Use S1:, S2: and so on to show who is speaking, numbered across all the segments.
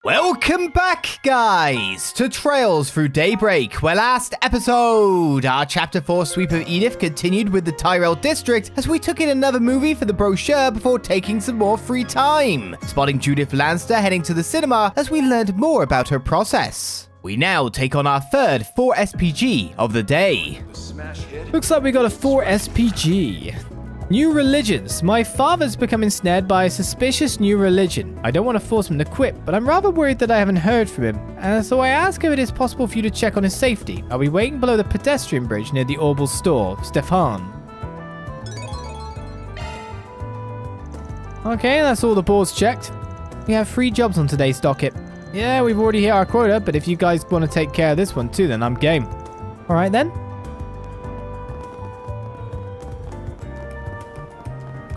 S1: Welcome back, guys, to Trails Through Daybreak, where last episode, our Chapter 4 sweep of Edith continued with the Tyrell District as we took in another movie for the brochure before taking some more free time, spotting Judith Lanster heading to the cinema as we learned more about her process. We now take on our third 4 SPG of the day.
S2: Looks like we got a 4 SPG. New religions. My father's become ensnared by a suspicious new religion. I don't want to force him to quit, but I'm rather worried that I haven't heard from him. And so I ask if it is possible for you to check on his safety. I'll be waiting below the pedestrian bridge near the Orbal store. Stefan. Okay, that's all the boards checked. We have 3 jobs on today's docket. Yeah, we've already hit our quota, but if you guys want to take care of this one too, then I'm game. Alright then.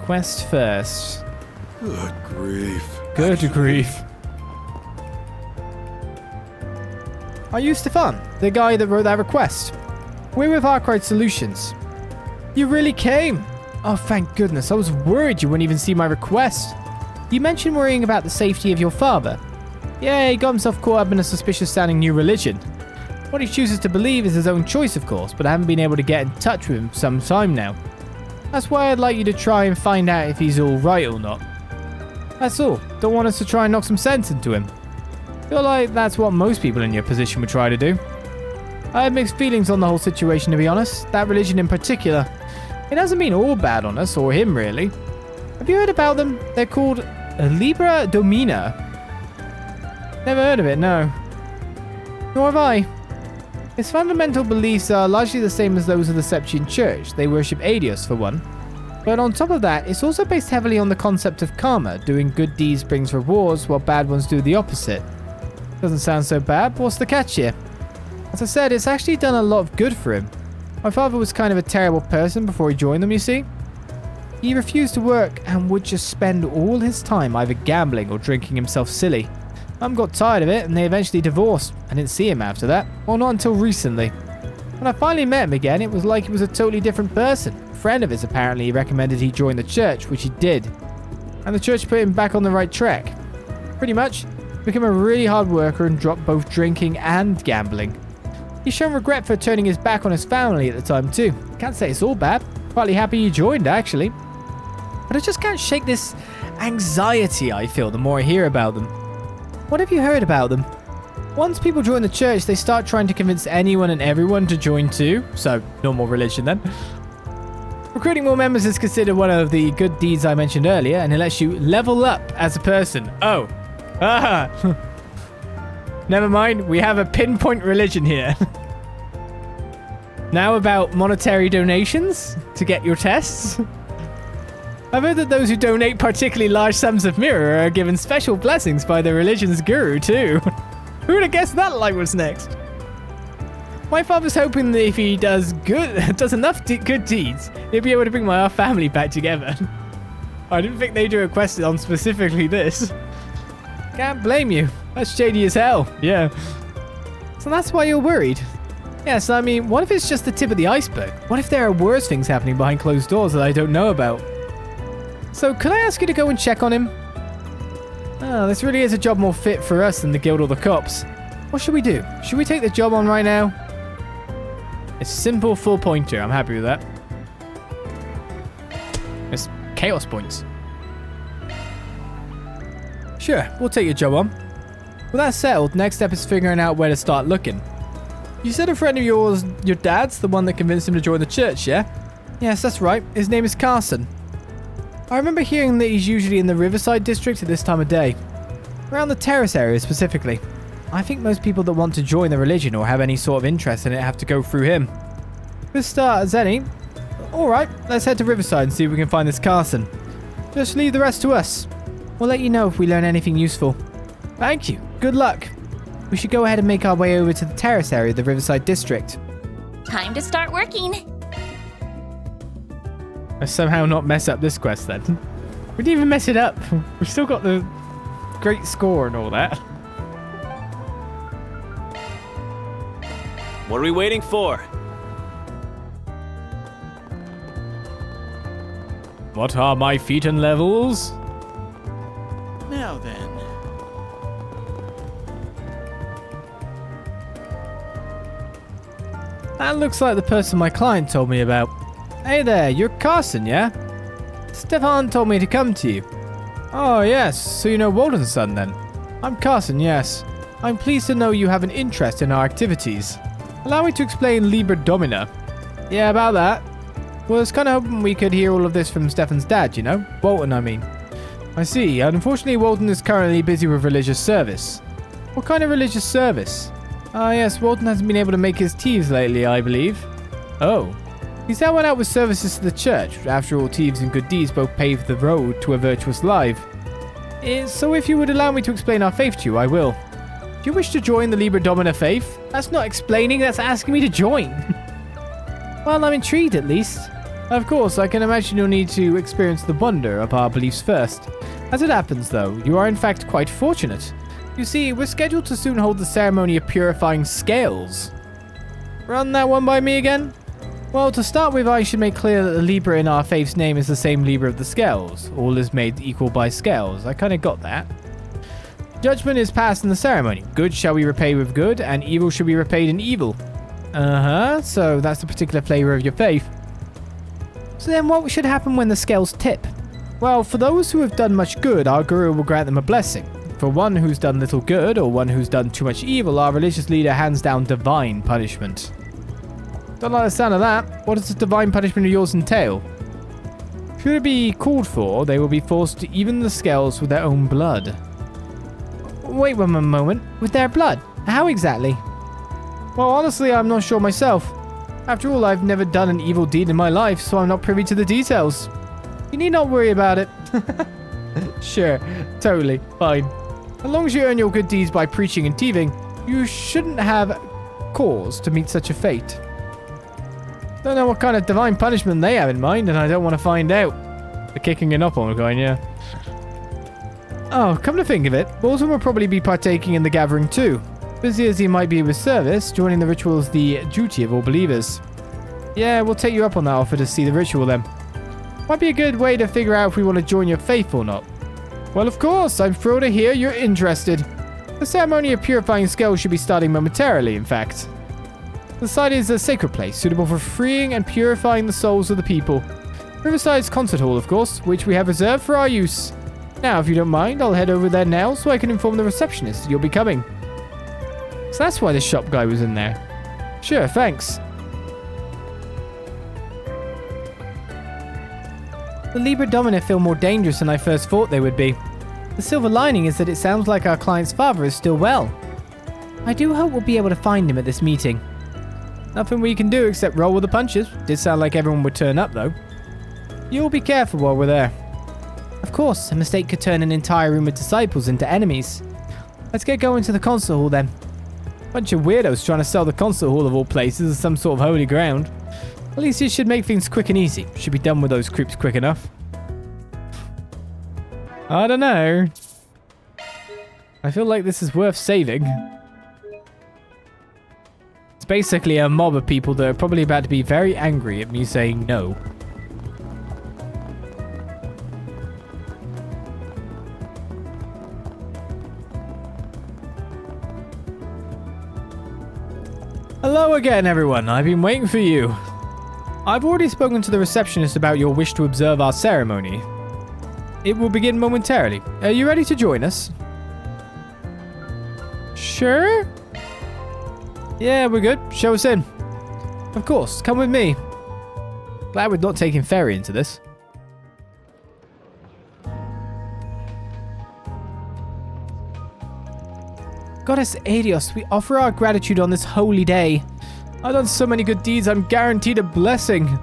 S2: Quest first.
S3: Good grief.
S2: Good grief. Are you Stefan, the guy that wrote that request? We're with Arkride Solutions. You really came? Oh, thank goodness. I was worried you wouldn't even see my request. You mentioned worrying about the safety of your father. Yeah, he got himself caught up in a suspicious-sounding new religion. What he chooses to believe is his own choice, of course, but I haven't been able to get in touch with him for some time now. That's why I'd like you to try and find out if he's alright or not. That's all. Don't want us to try and knock some sense into him. Feel like that's what most people in your position would try to do. I have mixed feelings on the whole situation, to be honest. That religion in particular. It hasn't been all bad on us, or him really. Have you heard about them? They're called Libra Domina. Never heard of it, no. Nor have I. Its fundamental beliefs are largely the same as those of the Septian Church. They worship Adios for one. But on top of that, it's also based heavily on the concept of karma. Doing good deeds brings rewards, while bad ones do the opposite. Doesn't sound so bad, but what's the catch here? As I said, it's actually done a lot of good for him. My father was kind of a terrible person before he joined them, you see. He refused to work and would just spend all his time either gambling or drinking himself silly. Mum got tired of it and they eventually divorced. I didn't see him after that. Well, not until recently. When I finally met him again, it was like he was a totally different person. A friend of his apparently recommended he join the church, which he did. And the church put him back on the right track. Pretty much, became a really hard worker and dropped both drinking and gambling. He's shown regret for turning his back on his family at the time too. Can't say it's all bad. Partly happy he joined, actually. But I just can't shake this anxiety I feel the more I hear about them. What have you heard about them? Once people join the church, they start trying to convince anyone and everyone to join too. So, normal religion then. Recruiting more members is considered one of the good deeds I mentioned earlier, and it lets you level up as a person. Oh. Ah. Never mind, we have a pinpoint religion here. Now about monetary donations to get your tests. I've heard that those who donate particularly large sums of mirror are given special blessings by the religion's guru too. Who would have guessed that line was next? My father's hoping that if he does enough good deeds, he'll be able to bring my family back together. I didn't think they'd do a quest on specifically this. Can't blame you. That's shady as hell. Yeah. So that's why you're worried. Yes, I mean, what if it's just the tip of the iceberg? What if there are worse things happening behind closed doors that I don't know about? So, could I ask you to go and check on him? Oh, this really is a job more fit for us than the guild or the cops. What should we do? Should we take the job on right now? It's simple full pointer. I'm happy with that. It's chaos points. Sure, we'll take your job on. With that settled, next step is figuring out where to start looking. You said a friend of yours, your dad's the one that convinced him to join the church, yeah? Yes, that's right. His name is Carson. I remember hearing that he's usually in the Riverside district at this time of day. Around the terrace area specifically. I think most people that want to join the religion or have any sort of interest in it have to go through him. Good start as any. Alright, let's head to Riverside and see if we can find this Carson. Just leave the rest to us. We'll let you know if we learn anything useful. Thank you. Good luck. We should go ahead and make our way over to the terrace area of the Riverside district.
S4: Time to start working.
S2: Let's somehow not mess up this quest then. We didn't even mess it up. We've still got the great score and all that.
S5: What are we waiting for?
S2: What are my feet and levels?
S3: Now then.
S2: That looks like the person my client told me about. Hey there, you're Carson, yeah? Stefan told me to come to you. Oh, yes, so you know Walden's son then? I'm Carson, yes. I'm pleased to know you have an interest in our activities. Allow me to explain Libra Domina. Yeah, about that. Was kind of hoping we could hear all of this from Stefan's dad, you know? Walton, I mean. I see. Unfortunately, Walton is currently busy with religious service. What kind of religious service? Yes, Walton hasn't been able to make his teas lately, I believe. Oh. He's now went out with services to the church. After all, thieves and good deeds both pave the road to a virtuous life. So if you would allow me to explain our faith to you, I will. Do you wish to join the Libra Domina faith? That's not explaining, that's asking me to join. Well, I'm intrigued at least. Of course, I can imagine you'll need to experience the wonder of our beliefs first. As it happens, though, you are in fact quite fortunate. You see, we're scheduled to soon hold the ceremony of purifying scales. Run that one by me again? Well, to start with, I should make clear that the Libra in our faith's name is the same Libra of the scales. All is made equal by scales. I kind of got that. Judgment is passed in the ceremony. Good shall we repay with good, and evil shall be repaid in evil. So that's the particular flavor of your faith. So then what should happen when the scales tip? Well, for those who have done much good, our guru will grant them a blessing. For one who's done little good, or one who's done too much evil, our religious leader hands down divine punishment. Don't like the sound of that. What does this divine punishment of yours entail? Should it be called for, they will be forced to even the scales with their own blood. Wait one moment. With their blood? How exactly? Well, honestly, I'm not sure myself. After all, I've never done an evil deed in my life, so I'm not privy to the details. You need not worry about it. Sure, totally, fine. As long as you earn your good deeds by preaching and thieving, you shouldn't have cause to meet such a fate. Don't know what kind of divine punishment they have in mind, and I don't want to find out. The kicking it up on going, yeah. Oh, come to think of it, Walton will probably be partaking in the gathering too. Busy as he might be with service, joining the ritual is the duty of all believers. Yeah, we'll take you up on that offer to see the ritual then. Might be a good way to figure out if we want to join your faith or not. Well, of course, I'm thrilled to hear you're interested. The ceremony of purifying scales should be starting momentarily, in fact. The site is a sacred place, suitable for freeing and purifying the souls of the people. Riverside's concert hall, of course, which we have reserved for our use. Now, if you don't mind, I'll head over there now so I can inform the receptionist that you'll be coming. So that's why the shop guy was in there. Sure, thanks. The Libra Domina feel more dangerous than I first thought they would be. The silver lining is that it sounds like our client's father is still well. I do hope we'll be able to find him at this meeting. Nothing we can do except roll with the punches. Did sound like everyone would turn up though. You'll be careful while we're there. Of course, a mistake could turn an entire room of disciples into enemies. Let's get going to the concert hall then. Bunch of weirdos trying to sell the concert hall of all places as some sort of holy ground. At least it should make things quick and easy. Should be done with those creeps quick enough. I don't know. I feel like this is worth saving. It's basically a mob of people that are probably about to be very angry at me saying no. Hello again, everyone. I've been waiting for you. I've already spoken to the receptionist about your wish to observe our ceremony. It will begin momentarily. Are you ready to join us? Sure? Yeah, we're good. Show us in. Of course, come with me. Glad we're not taking ferry into this. Goddess Adios, we offer our gratitude on this holy day. I've done so many good deeds, I'm guaranteed a blessing.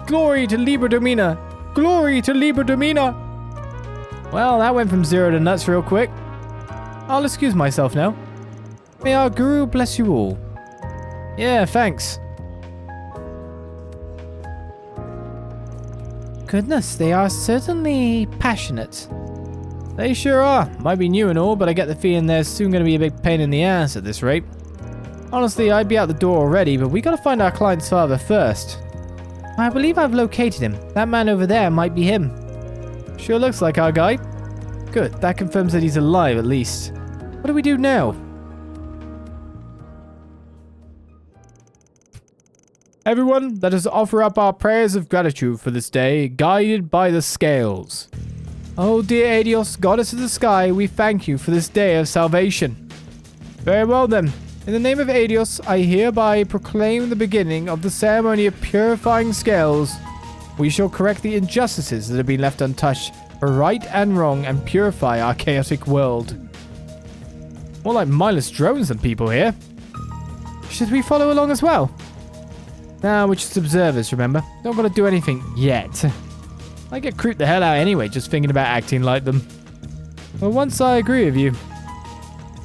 S2: Glory to Libra Domina! Glory to Libra Domina! Well, that went from 0 to nuts real quick. I'll excuse myself now. May our guru bless you all. Yeah, thanks. Goodness, they are certainly passionate. They sure are. Might be new and all, but I get the feeling they're soon going to be a big pain in the ass at this rate. Honestly, I'd be out the door already, but we gotta find our client's father first. I believe I've located him. That man over there might be him. Sure looks like our guy. Good, that confirms that he's alive at least. What do we do now? Everyone, let us offer up our prayers of gratitude for this day, guided by the scales. Oh dear Adios, goddess of the sky, we thank you for this day of salvation. Very well then. In the name of Adios, I hereby proclaim the beginning of the ceremony of purifying scales. We shall correct the injustices that have been left untouched for right and wrong and purify our chaotic world. More like mindless drones than people here. Should we follow along as well? Nah, we're just observers, remember? Don't gotta do anything yet. I get creeped the hell out anyway, just thinking about acting like them. Well, once I agree with you.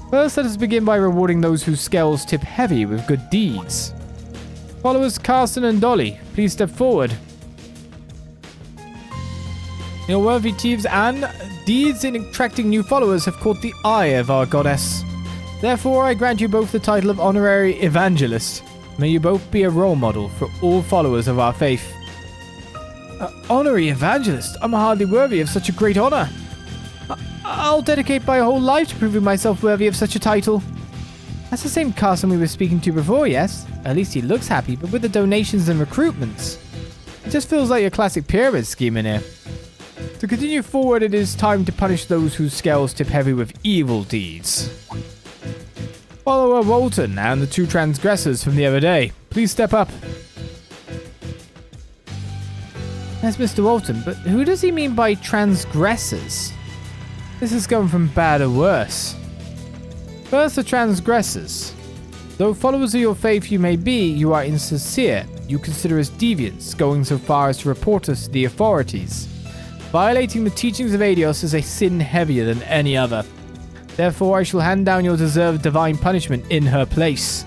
S2: First, let us begin by rewarding those whose scales tip heavy with good deeds. Followers Carson and Dolly, please step forward. Your worthy thieves and deeds in attracting new followers have caught the eye of our goddess. Therefore, I grant you both the title of honorary evangelist. May you both be a role model for all followers of our faith. Honorary evangelist? I'm hardly worthy of such a great honor. I'll dedicate my whole life to proving myself worthy of such a title. That's the same Carson we were speaking to before, yes? At least he looks happy, but with the donations and recruitments. It just feels like a classic pyramid scheme in here. To continue forward, it is time to punish those whose scales tip heavy with evil deeds. Follower Walton and the two transgressors from the other day. Please step up. That's Mr. Walton, but who does he mean by transgressors? This is going from bad to worse. First, the transgressors. Though followers of your faith you may be, you are insincere. You consider us deviants, going so far as to report us to the authorities. Violating the teachings of Adios is a sin heavier than any other. Therefore, I shall hand down your deserved divine punishment in her place.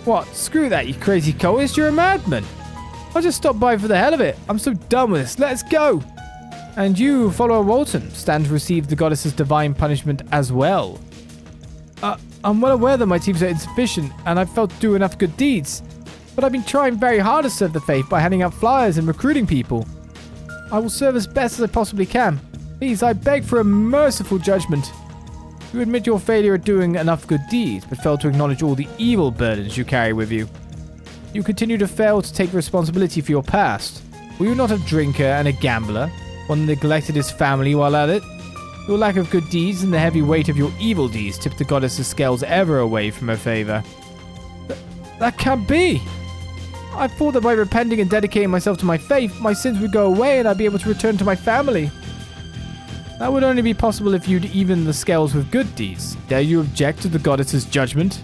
S2: What? Screw that, you crazy cultist. You're a madman. I'll just stop by for the hell of it. I'm so done with this. Let's go. And you, follower Walton, stand to receive the goddess's divine punishment as well. I'm well aware that my teams are insufficient, and I've failed to do enough good deeds. But I've been trying very hard to serve the faith by handing out flyers and recruiting people. I will serve as best as I possibly can. Please, I beg for a merciful judgment. You admit your failure at doing enough good deeds, but fail to acknowledge all the evil burdens you carry with you. You continue to fail to take responsibility for your past. Were you not a drinker and a gambler? One that neglected his family while at it? Your lack of good deeds and the heavy weight of your evil deeds tipped the goddess's scales ever away from her favor. That can't be! I thought that by repenting and dedicating myself to my faith, my sins would go away and I'd be able to return to my family. That would only be possible if you'd even the scales with good deeds. Dare you object to the goddess's judgment?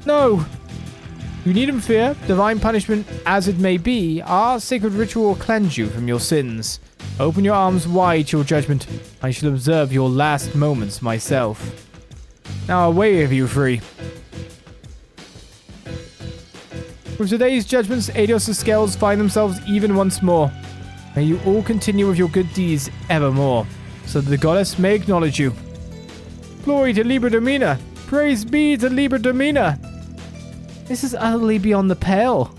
S2: No! You needn't fear. Divine punishment, as it may be, our sacred ritual will cleanse you from your sins. Open your arms wide to your judgment. I shall observe your last moments myself. Now away with you three. With today's judgments, Adios' scales find themselves even once more. May you all continue with your good deeds evermore, so that the goddess may acknowledge you. Glory to Libra Domina! Praise be to Libra Domina! This is utterly beyond the pale.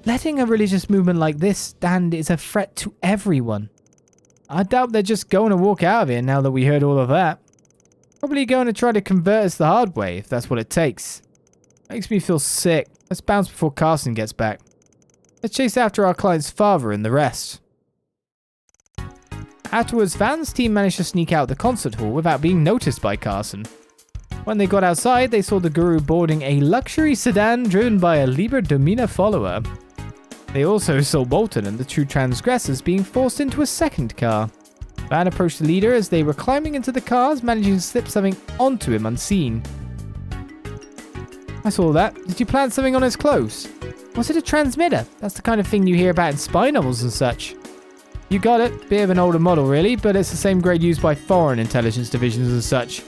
S2: Letting a religious movement like this stand is a threat to everyone. I doubt they're just going to walk out of here now that we heard all of that. Probably going to try to convert us the hard way, if that's what it takes. Makes me feel sick. Let's bounce before Carson gets back. Let's chase after our client's father and the rest. Afterwards, Van's team managed to sneak out the concert hall without being noticed by Carson. When they got outside, they saw the guru boarding a luxury sedan driven by a Libra Domina follower. They also saw Bolton and the two transgressors being forced into a second car. Van approached the leader as they were climbing into the cars, managing to slip something onto him unseen. I saw that. Did you plant something on his clothes? Was it a transmitter? That's the kind of thing you hear about in spy novels and such. You got it. Bit of an older model, really, but it's the same grade used by foreign intelligence divisions and such.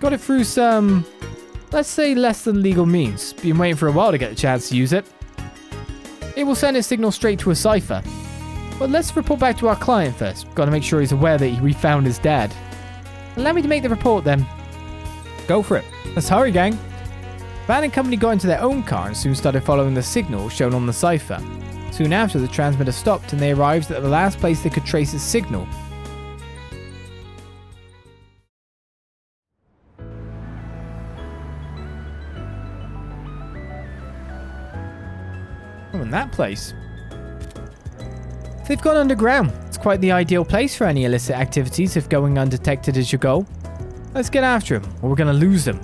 S2: Got it through some, let's say, less than legal means. Been waiting for a while to get the chance to use it. It will send a signal straight to a cipher. But let's report back to our client first. Got to make sure he's aware that we found his dad. Allow me to make the report then. Go for it. Let's hurry, gang. Van and company got into their own car and soon started following the signal shown on the cipher. Soon after, the transmitter stopped and they arrived at the last place they could trace its signal. Oh, in that place. They've gone underground. It's quite the ideal place for any illicit activities if going undetected is your goal. Let's get after them, or we're going to lose them.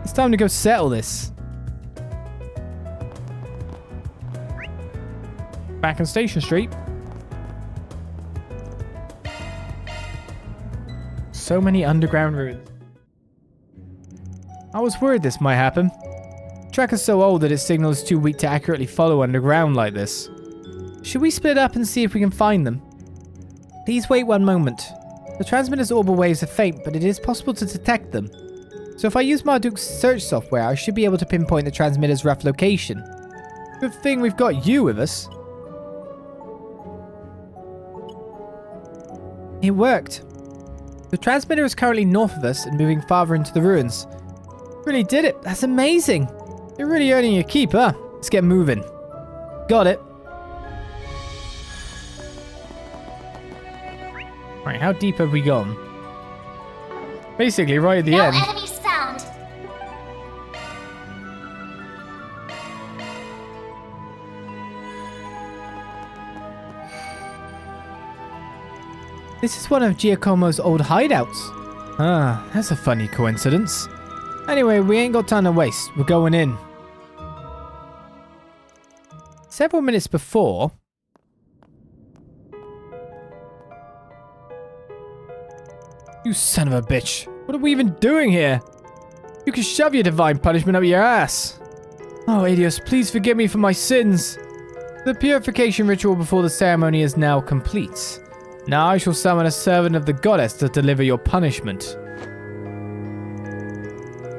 S2: It's time to go settle this. Back on Station Street. So many underground ruins. I was worried this might happen. The track is so old that its signal is too weak to accurately follow underground like this. Should we split up and see if we can find them? Please wait one moment. The transmitter's orbital waves are faint, but it is possible to detect them. So if I use Marduk's search software, I should be able to pinpoint the transmitter's rough location. Good thing we've got you with us. It worked. The transmitter is currently north of us and moving farther into the ruins. Really did it. That's amazing. You're really earning your keep, huh? Let's get moving. Got it. Right, how deep have we gone? Basically, right at the end.
S4: No enemies found.
S2: This is one of Giacomo's old hideouts. Ah, that's a funny coincidence. Anyway, we ain't got time to waste. We're going in. Several minutes before... You son of a bitch. What are we even doing here? You can shove your divine punishment up your ass. Oh, Adios, please forgive me for my sins. The purification ritual before the ceremony is now complete. Now I shall summon a servant of the goddess to deliver your punishment.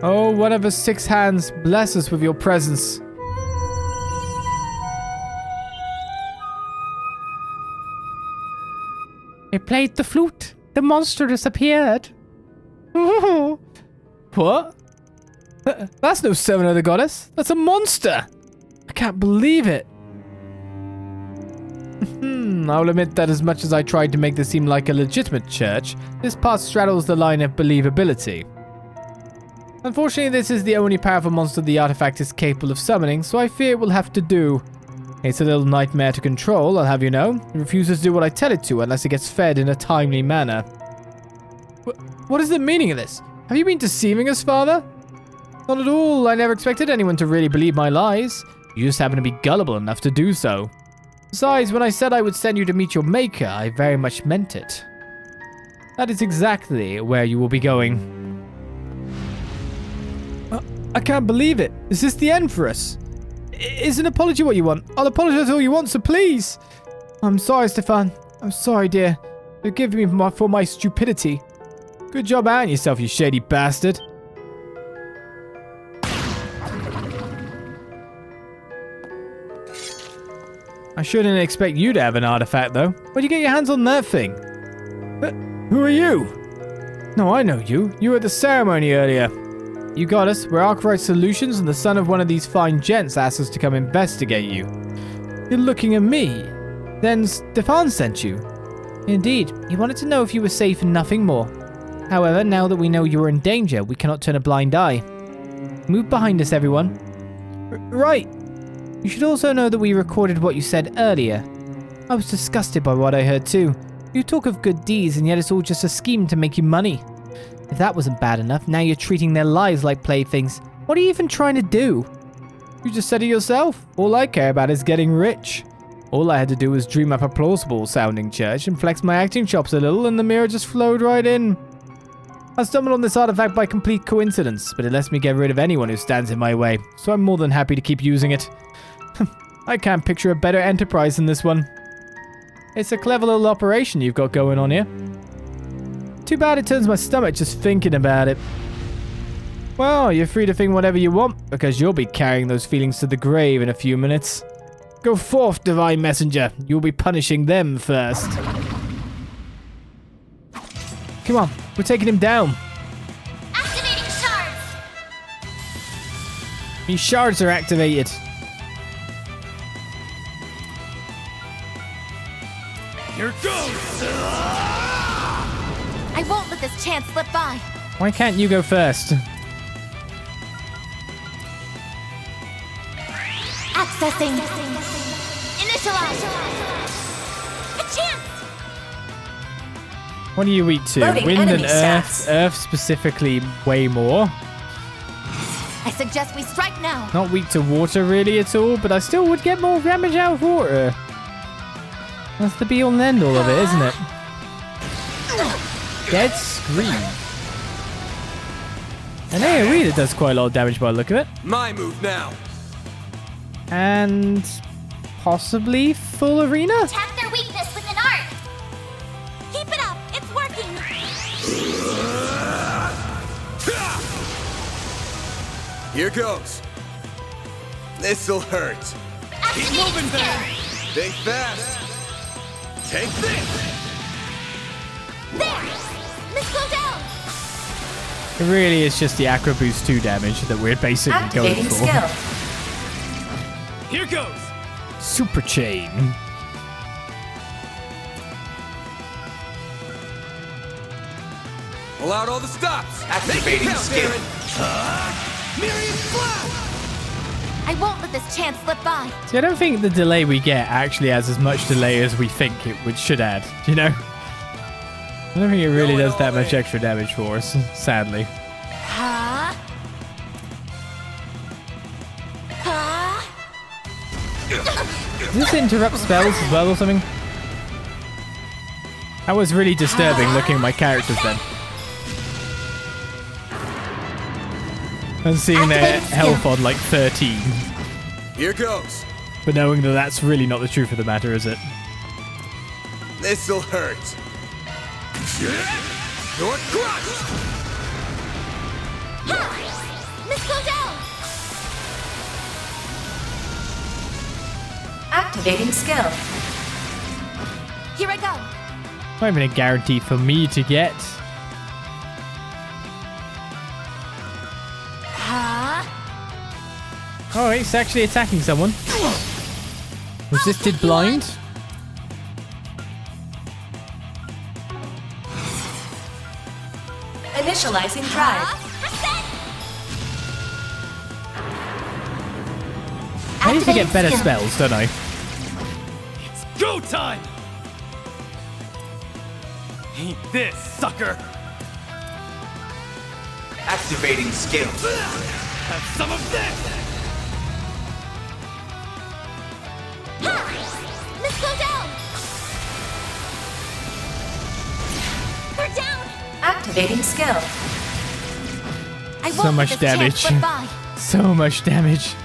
S2: Oh, one of the 6 hands, bless us with your presence. It played the flute. The monster disappeared. What? That's no servant of the goddess. That's a monster. I can't believe it. I'll admit that as much as I tried to make this seem like a legitimate church, this part straddles the line of believability. Unfortunately, this is the only powerful monster the artifact is capable of summoning, so I fear it will have to do. It's a little nightmare to control, I'll have you know. It refuses to do what I tell it to unless it gets fed in a timely manner. What is the meaning of this? Have you been deceiving us, Father? Not at all. I never expected anyone to really believe my lies. You just happen to be gullible enough to do so. Besides, when I said I would send you to meet your maker, I very much meant it. That is exactly where you will be going. I can't believe it. Is this the end for us? Is an apology what you want? I'll apologize all you want, so please. I'm sorry, Stefan. I'm sorry, dear. Forgive me for my stupidity. Good job outing yourself, you shady bastard. I shouldn't expect you to have an artifact, though. Where'd you get your hands on that thing? Who are you? No, I know you. You were at the ceremony earlier. You got us. We're Arkride Solutions, and the son of one of these fine gents asked us to come investigate you. You're looking at me. Then Stefan sent you. Indeed. He wanted to know if you were safe and nothing more. However, now that we know you are in danger, we cannot turn a blind eye. Move behind us, everyone. Right. You should also know that we recorded what you said earlier. I was disgusted by what I heard too. You talk of good deeds, and yet it's all just a scheme to make you money. If that wasn't bad enough, now you're treating their lives like playthings. What are you even trying to do? You just said it yourself. All I care about is getting rich. All I had to do was dream up a plausible-sounding church and flex my acting chops a little, and the mirror just flowed right in. I stumbled on this artifact by complete coincidence, but it lets me get rid of anyone who stands in my way, so I'm more than happy to keep using it. I can't picture a better enterprise than this one. It's a clever little operation you've got going on here. Too bad it turns my stomach just thinking about it. Well, you're free to think whatever you want, because you'll be carrying those feelings to the grave in a few minutes. Go forth, divine messenger. You'll be punishing them first. Come on, we're taking him down.
S4: Activating shards.
S2: These shards are activated.
S3: Here goes!
S4: I won't let this chance slip by.
S2: Why can't you go first?
S4: Accessing. Specialize. A chance.
S2: What are you weak to?
S5: Loading
S2: Wind and
S5: enemy
S2: earth.
S5: stats.
S2: Earth specifically way more.
S4: I suggest we strike now.
S2: Not weak to water really at all, but I still would get more damage out of water. That's the be all and end all of it, isn't it? Dead Scream. And AoE that does quite a lot of damage by the look of it.
S3: My move now.
S2: And possibly full arena?
S4: Tap their weakness with an arc. Keep it up. It's working.
S3: Here goes. This'll hurt.
S4: Keep
S3: moving there. Think fast. Take this.
S4: There. Miss Claudel.
S2: It really is just the Acro Boost 2 damage that we're basically going
S5: Activating
S2: for.
S5: skill.
S3: Here goes.
S2: Super Chain.
S3: Pull out all the stops.
S6: Activating skill.
S3: Myriad Flash.
S4: I won't let this chance slip by.
S2: See, I don't think the delay we get actually has as much delay as we think it should add, you know? I don't think it really does that much extra damage for us, sadly.
S4: Huh? Huh?
S2: Does this interrupt spells as well or something? That was really disturbing looking at my characters then. And seeing their
S4: Activating skill.
S2: health on like 13.
S3: Here goes.
S2: But knowing that that's really not the truth of the matter, is it?
S3: This'll hurt. You're crushed.
S4: Ha! Miss Claudel.
S5: Activating skill.
S4: Here I go.
S2: Not even a guarantee for me to get.
S4: Huh?
S2: Oh, it's actually attacking someone. Resisted blind.
S5: Initializing drive.
S2: I need to get better spells, don't I?
S3: It's go time. Eat this, sucker.
S6: Activating skill.
S3: Have some of this.
S4: Miss Claudel. We're down.
S5: Activating skill.
S4: I won't
S2: So
S4: let
S2: much
S4: this chance
S2: damage.
S4: slip by.
S2: So much damage.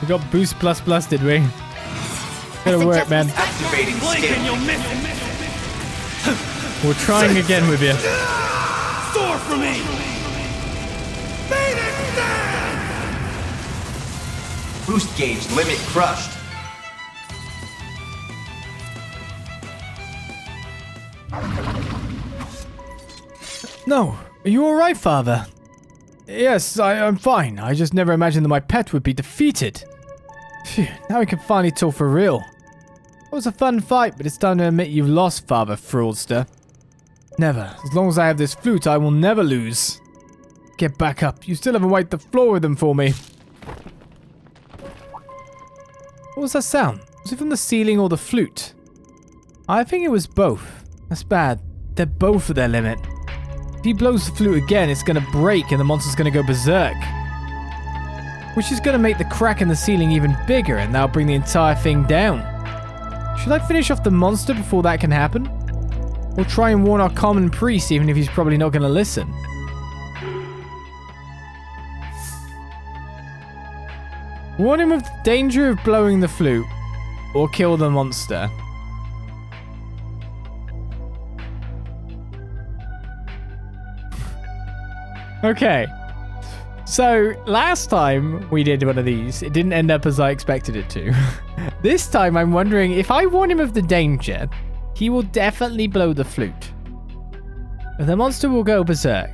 S2: We got boost plus plus, did we? Gotta work, man.
S6: Activating
S3: Blink and
S6: skill.
S3: you'll miss it.
S2: We're trying again with you.
S3: Soar for me. Made it stand.
S6: Boost gauge limit crushed.
S2: No. Are you alright, Father? Yes, I'm fine. I just never imagined that my pet would be defeated. Phew, now we can finally talk for real. It was a fun fight, but it's time to admit you've lost, Father Fraudster. Never. As long as I have this flute, I will never lose. Get back up. You still haven't wiped the floor with them for me. What was that sound? Was it from the ceiling or the flute? I think it was both. That's bad. They're both at their limit. If he blows the flute again, it's going to break and the monster's going to go berserk. Which is going to make the crack in the ceiling even bigger and that'll bring the entire thing down. Should I finish off the monster before that can happen? Or try and warn our common priest even if he's probably not going to listen? Warn him of the danger of blowing the flute. Or kill the monster. Okay. So, last time we did one of these, it didn't end up as I expected it to. This time I'm wondering, if I warn him of the danger, he will definitely blow the flute. The monster will go berserk,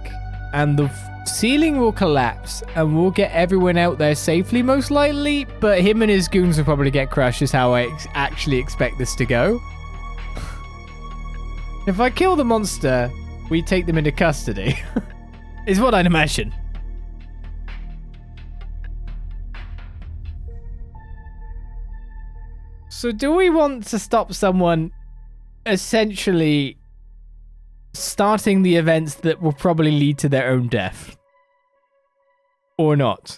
S2: and the ceiling will collapse, and we'll get everyone out there safely most likely, but him and his goons will probably get crushed is how I actually expect this to go. If I kill the monster, we take them into custody. Is what I'd imagine. So do we want to stop someone essentially starting the events that will probably lead to their own death? Or not?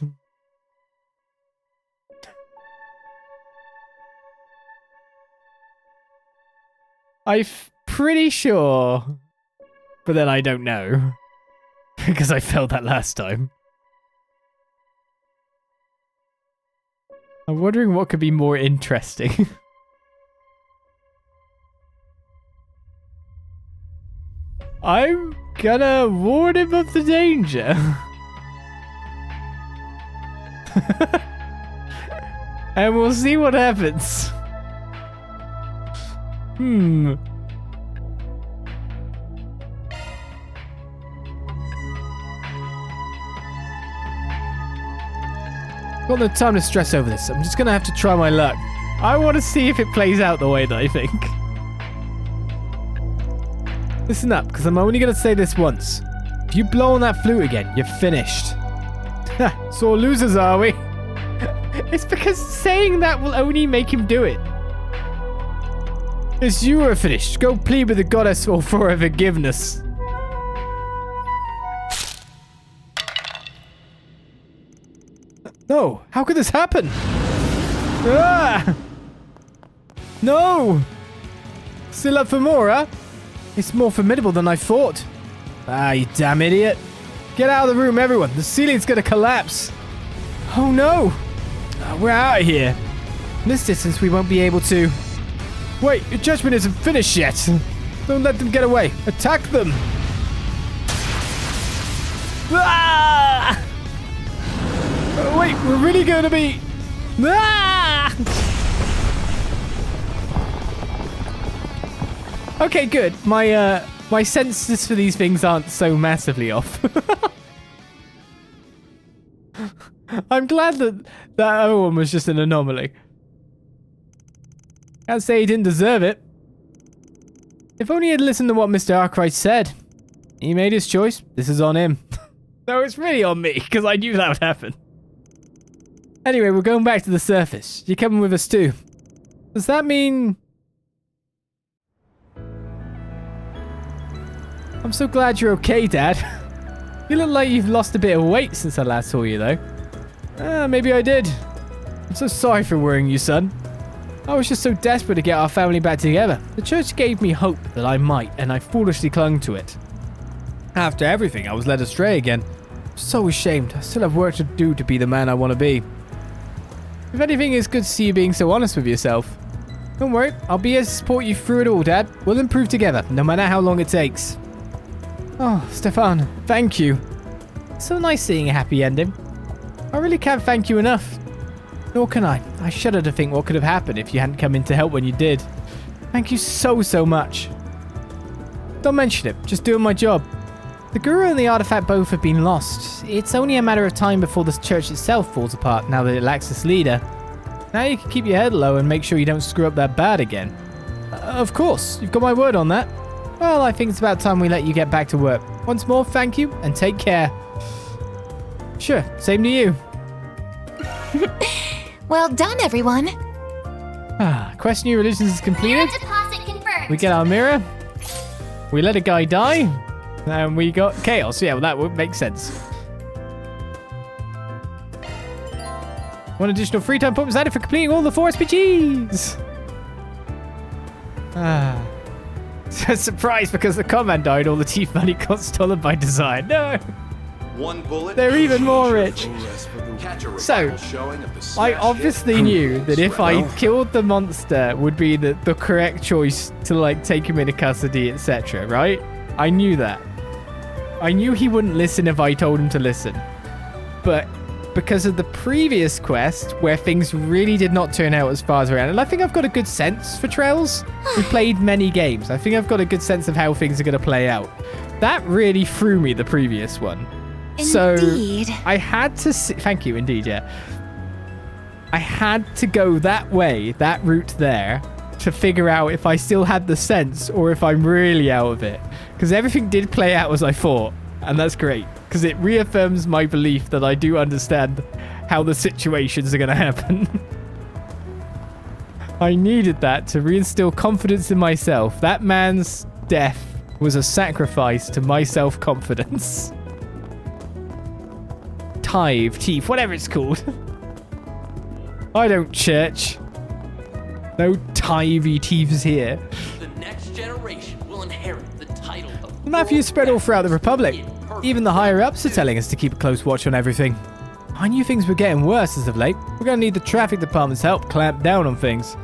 S2: I'm pretty sure, but then I don't know. Because I failed that last time. I'm wondering what could be more interesting. I'm gonna warn him of the danger. And we'll see what happens. Got no time to stress over this. I'm just gonna have to try my luck. I want to see if it plays out the way that I think. Listen up, because I'm only gonna say this once. If you blow on that flute again, you're finished. So losers, are we? It's because saying that will only make him do it. As you are finished, go plead with the goddess for her forgiveness. No, how could this happen? Ah! No! Still up for more, huh? It's more formidable than I thought. Ah, you damn idiot. Get out of the room, everyone. The ceiling's gonna collapse. Oh no! We're out of here. In this distance, we won't be able to... Wait, your judgment isn't finished yet. Don't let them get away. Attack them. Ah! Wait, we're really gonna be... Ah! Okay, good. My senses for these things aren't so massively off. I'm glad that other one was just an anomaly. Can't say he didn't deserve it. If only he had listened to what Mr. Arkride said. He made his choice. This is on him. No, it's really on me, because I knew that would happen. Anyway, we're going back to the surface. You're coming with us too. Does that mean... I'm so glad you're okay, Dad. You look like you've lost a bit of weight since I last saw you, though. Maybe I did. I'm so sorry for worrying you, son. I was just so desperate to get our family back together. The church gave me hope that I might, and I foolishly clung to it. After everything, I was led astray again. I'm so ashamed. I still have work to do to be the man I want to be. If anything, it's good to see you being so honest with yourself. Don't worry, I'll be here to support you through it all, Dad. We'll improve together, no matter how long it takes. Oh, Stefan, thank you. So nice seeing a happy ending. I really can't thank you enough. Nor can I. I shudder to think what could have happened if you hadn't come in to help when you did. Thank you so much. Don't mention it, just doing my job. The Guru and the artifact both have been lost. It's only a matter of time before the church itself falls apart now that it lacks its leader. Now you can keep your head low and make sure you don't screw up that bad again. Of course, you've got my word on that. Well, I think it's about time we let you get back to work. Once more, thank you and take care. Sure, same to you.
S4: Well done, everyone.
S2: Quest new religions is completed.
S4: Mirror deposit confirmed.
S2: We get our mirror. We let a guy die. And we got chaos. Yeah, well, that would make sense. One additional free time point was added for completing all the 4 SPGs. Surprise, because the command died, all the teeth money got stolen by design. No.
S3: One bullet.
S2: They're even more rich. So, I obviously knew that if I killed the monster would be the correct choice to, like, take him into custody, etc., right? I knew that. I knew he wouldn't listen if I told him to listen. But because of the previous quest, where things really did not turn out as far as around, and I think I've got a good sense for Trails. We played many games. I think I've got a good sense of how things are going to play out. That really threw me, the previous one.
S4: Indeed.
S2: So I had to... Thank you, indeed, yeah. I had to go that way, that route there, to figure out if I still had the sense or if I'm really out of it. Because everything did play out as I thought, and that's great. Because it reaffirms my belief that I do understand how the situations are going to happen. I needed that to reinstill confidence in myself. That man's death was a sacrifice to my self-confidence. Tithe, teeth, whatever it's called. I don't church. No tithe teeths here.
S7: The next generation will inherit the title of
S2: Matthew's spread all throughout the Republic. Even the higher-ups are telling us to keep a close watch on everything. I knew things were getting worse as of late. We're going to need the traffic department's help clamp down on things.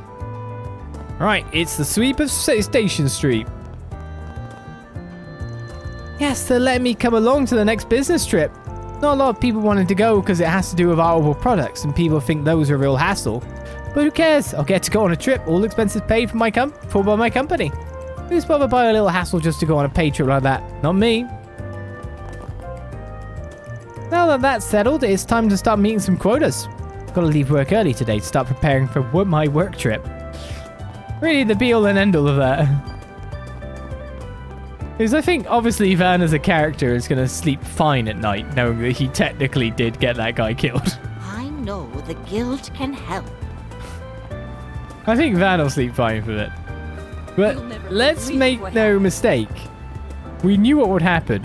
S2: Right, it's the sweep of Station Street. Yes, they're letting me come along to the next business trip. Not a lot of people wanted to go because it has to do with artable products and people think those are a real hassle. But who cares? I'll get to go on a trip, all expenses paid for by my company. Who's bothered by a little hassle just to go on a paid trip like that? Not me. Now that that's settled, it's time to start meeting some quotas. Gotta leave work early today to start preparing for my work trip. Really the be all and end all of that. Because I think obviously Van as a character is going to sleep fine at night knowing that he technically did get that guy killed.
S4: I know the guild can help.
S2: I think Van will sleep fine for it. But let's make no mistake. We knew what would happen.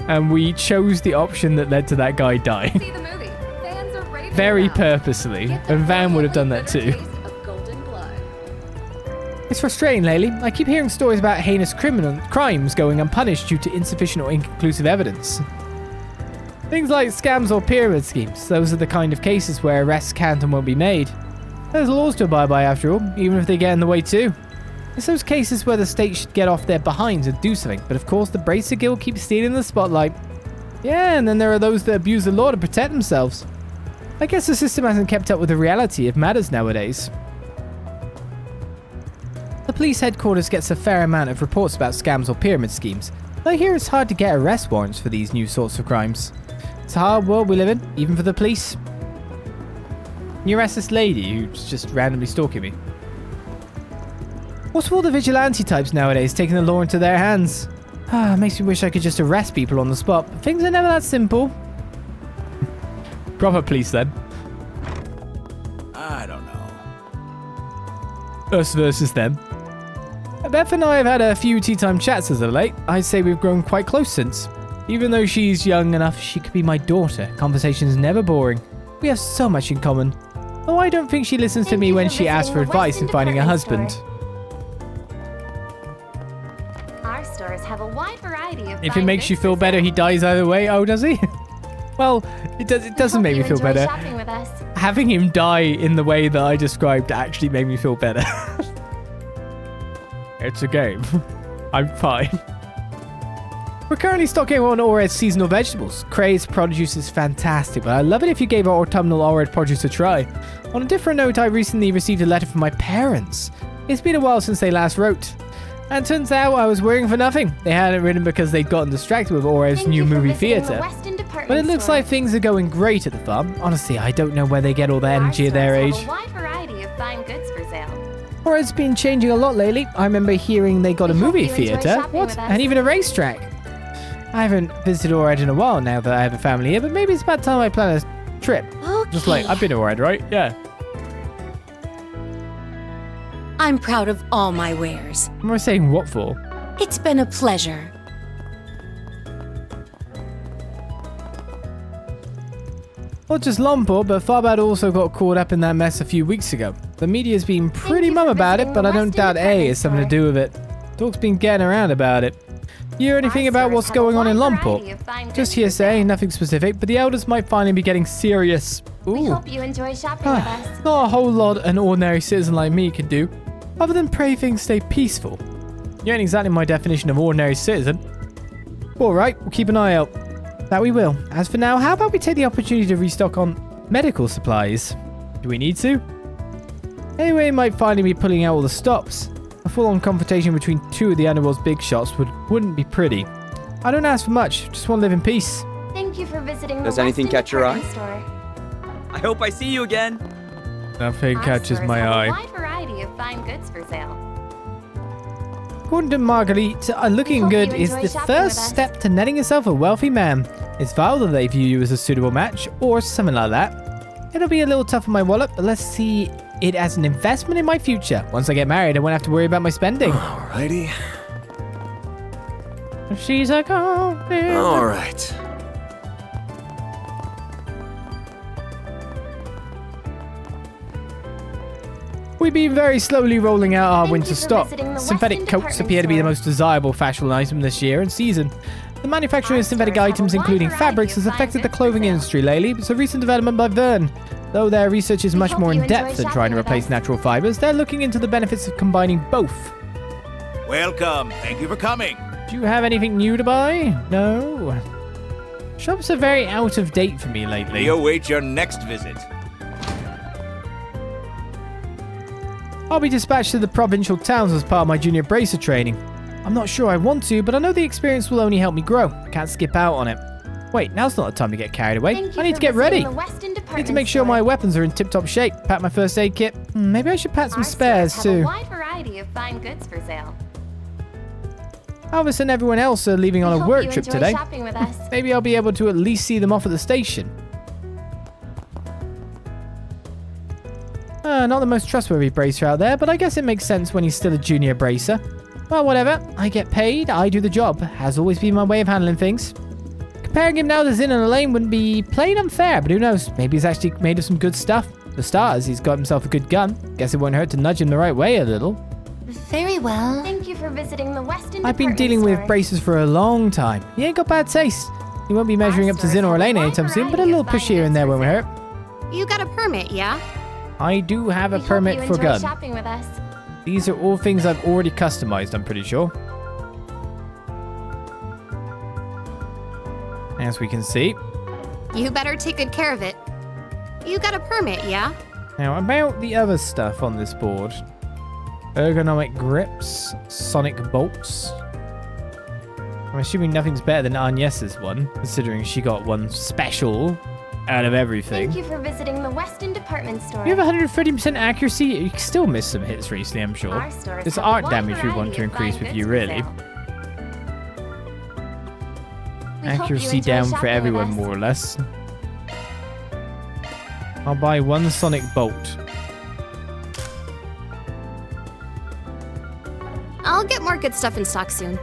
S2: And we chose the option that led to that guy dying.
S8: See the movie. Fans are raving
S2: Very
S8: about.
S2: purposely.
S8: Get the
S2: And Van would have done that
S8: bitter
S2: too.
S8: taste of golden blood.
S2: It's frustrating lately. I keep hearing stories about heinous crimes going unpunished due to insufficient or inconclusive evidence. Things like scams or pyramid schemes. Those are the kind of cases where arrests can't and won't be made. There's laws to abide by after all, even if they get in the way too. It's those cases where the state should get off their behinds and do something, but of course the Bracer Guild keeps stealing the spotlight. Yeah, and then there are those that abuse the law to protect themselves. I guess the system hasn't kept up with the reality of matters nowadays. The police headquarters gets a fair amount of reports about scams or pyramid schemes, but I hear it's hard to get arrest warrants for these new sorts of crimes. It's a hard world we live in, even for the police. You arrest this lady who's just randomly stalking me. What's with all the vigilante types nowadays taking the law into their hands? Makes me wish I could just arrest people on the spot, but things are never that simple. Proper police then.
S3: I don't know.
S2: Us versus them. Beth and I have had a few tea time chats as of late. I'd say we've grown quite close since. Even though she's young enough, she could be my daughter. Conversation's never boring. We have so much in common. Though I don't think she listens to
S4: Thank
S2: me
S4: you
S2: when
S4: for
S2: she asks for
S4: visiting the
S2: advice in
S4: Weston
S2: finding a
S4: department
S2: husband.
S4: Our stores have a wide variety of
S2: If it
S4: fine
S2: makes you
S4: goods
S2: feel
S4: for
S2: better,
S4: sale.
S2: he dies either way. Oh, does he? Well, it doesn't
S4: Hope
S2: make me
S4: you
S2: feel
S4: enjoy
S2: better.
S4: shopping with us.
S2: Having him die in the way that I described actually made me feel better. It's a game. I'm fine. We're currently stocking on Ored's seasonal vegetables. Cray's produce is fantastic, but I'd love it if you gave our autumnal Ored produce a try. On a different note, I recently received a letter from my parents. It's been a while since they last wrote. And turns out I was worrying for nothing. They hadn't written because they'd gotten distracted with Ored's
S4: Thank
S2: new
S4: you for
S2: movie
S4: visiting the
S2: theatre.
S4: Weston department
S2: But it looks
S4: store.
S2: like things are going great at the farm. Honestly, I don't know where they get all the energy at their
S4: Our
S2: age.
S4: stores have a wide variety of fine goods for sale.
S2: Ored's been changing a lot lately. I remember hearing they got a
S4: We hope
S2: movie
S4: you enjoy
S2: theatre.
S4: shopping
S2: What?
S4: with us.
S2: And even a racetrack. I haven't visited Ored in a while now that I have a family here, but maybe it's about time I plan a trip.
S4: Okay.
S2: Just like, I've been to Ored, right? Yeah.
S9: I'm proud of all my wares.
S2: Am I saying what for?
S9: It's been a pleasure.
S2: Not just Lompor, but Farbad also got caught up in that mess a few weeks ago. The media's been pretty
S4: you
S2: mum
S4: for
S2: about it,
S4: visiting
S2: but
S4: the
S2: I don't
S4: Weston
S2: doubt A
S4: department
S2: has something to
S4: store.
S2: do with it. Talk's been getting around about it. You hear anything
S4: Our
S2: about
S4: stores
S2: what's
S4: have a
S2: going on in
S4: wide
S2: Lompor?
S4: variety of fine goods
S2: Just
S4: for
S2: hearsay,
S4: sale.
S2: nothing specific, but the elders might finally be getting serious.
S4: We
S2: Ooh.
S4: hope you enjoy shopping with us.
S2: Not a whole lot an ordinary citizen like me could do, other than pray things stay peaceful. You ain't exactly my definition of ordinary citizen. Alright, we'll keep an eye out. That we will. As for now, how about we take the opportunity to restock on medical supplies? Do we need to? Anyway, might finally be pulling out all the stops. A full-on confrontation between two of the underworld's big shots wouldn't be pretty. I don't ask for much, just want to live in peace.
S4: Thank you for visiting the
S10: Does anything
S4: Weston
S10: catch your eye?
S4: department store.
S10: I hope I see you again.
S2: Nothing
S4: Our
S2: catches
S4: stores
S2: my
S4: have
S2: eye.
S4: A wide variety of fine goods for sale.
S2: According to Marguerite, looking
S4: hope
S2: good
S4: you
S2: is
S4: enjoy
S2: the
S4: shopping
S2: first
S4: with us.
S2: step to netting yourself a wealthy man. It's vital that they view you as a suitable match, or something like that. It'll be a little tough on my wallet, but let's see it as an investment in my future. Once I get married, I won't have to worry about my spending.
S3: Alrighty.
S2: She's a golden.
S3: Alright.
S2: We've been very slowly rolling out our
S4: Thank
S2: winter
S4: you for
S2: stock.
S4: visiting the
S2: Synthetic
S4: Western
S2: coats
S4: department
S2: appear to be the
S4: store.
S2: most desirable fashion item this year and season. The manufacturing of synthetic
S4: stores have
S2: items,
S4: a wide
S2: including
S4: variety
S2: fabrics,
S4: of
S2: has
S4: fine
S2: affected the
S4: goods
S2: clothing
S4: for sale.
S2: industry lately. It's a recent development by Vern. Though their research is
S4: We
S2: much
S4: hope
S2: more
S4: you
S2: in
S4: enjoy
S2: depth than trying to
S4: shopping with
S2: replace
S4: us.
S2: natural fibers, they're looking into the benefits of combining both.
S3: Welcome. Thank you for coming.
S2: Do you have anything new to buy? No. Shops are very out of date for me lately.
S3: We await your next visit.
S2: I'll be dispatched to the provincial towns as part of my junior bracer training. I'm not sure I want to, but I know the experience will only help me grow. I can't skip out on it. Wait, now's not the time to get carried away.
S4: Thank you
S2: I need
S4: for
S2: to get ready.
S4: visiting the Western
S2: I need
S4: department
S2: to make sure
S4: store.
S2: my weapons are in tip-top shape. Pack my first aid kit. Maybe I should pack some
S4: Our
S2: spares
S4: stores have a
S2: too.
S4: wide variety of fine goods for sale.
S2: Elvis and everyone else are leaving on
S4: We
S2: a
S4: hope
S2: work
S4: you
S2: trip
S4: enjoy
S2: today.
S4: shopping with us.
S2: Maybe I'll be able to at least see them off at the station. Not the most trustworthy bracer out there, but I guess it makes sense when he's still a junior bracer. Well, whatever. I get paid, I do the job. Has always been my way of handling things. Comparing him now to Zin and Elaine wouldn't be plain unfair, but who knows? Maybe he's actually made of some good stuff. For starters, he's got himself a good gun. Guess it won't hurt to nudge him the right way a little.
S4: Very well. Thank you for visiting the Western
S2: I've been
S4: department
S2: dealing with
S4: store.
S2: bracers for a long time. He ain't got bad taste. He won't be measuring up to Zin or Elaine anytime soon, but a little push here and there won't hurt.
S9: You got a permit, yeah?
S2: I do have a
S4: We hope
S2: permit
S4: you
S2: for
S4: enjoy
S2: gun.
S4: shopping with us.
S2: These are all things I've already customized, I'm pretty sure. As we can see.
S9: You better take good care of it. You got a permit, yeah?
S2: Now, about the other stuff on this board. Ergonomic grips, sonic bolts. I'm assuming nothing's better than Agnès' one, considering she got one special out of everything.
S4: Thank you for visiting the Western department store.
S2: You have 130% accuracy. You can still miss some hits recently, I'm sure.
S4: Our stores
S2: It's
S4: have a
S2: art
S4: wide
S2: damage we want
S4: variety
S2: to
S4: of
S2: increase
S4: fine
S2: with you,
S4: goods for
S2: really.
S4: sale. We hope you
S2: Accuracy
S4: enjoy
S2: down for
S4: shopping with
S2: everyone,
S4: us.
S2: more or less. I'll buy one sonic bolt.
S9: I'll get more good stuff in stock soon.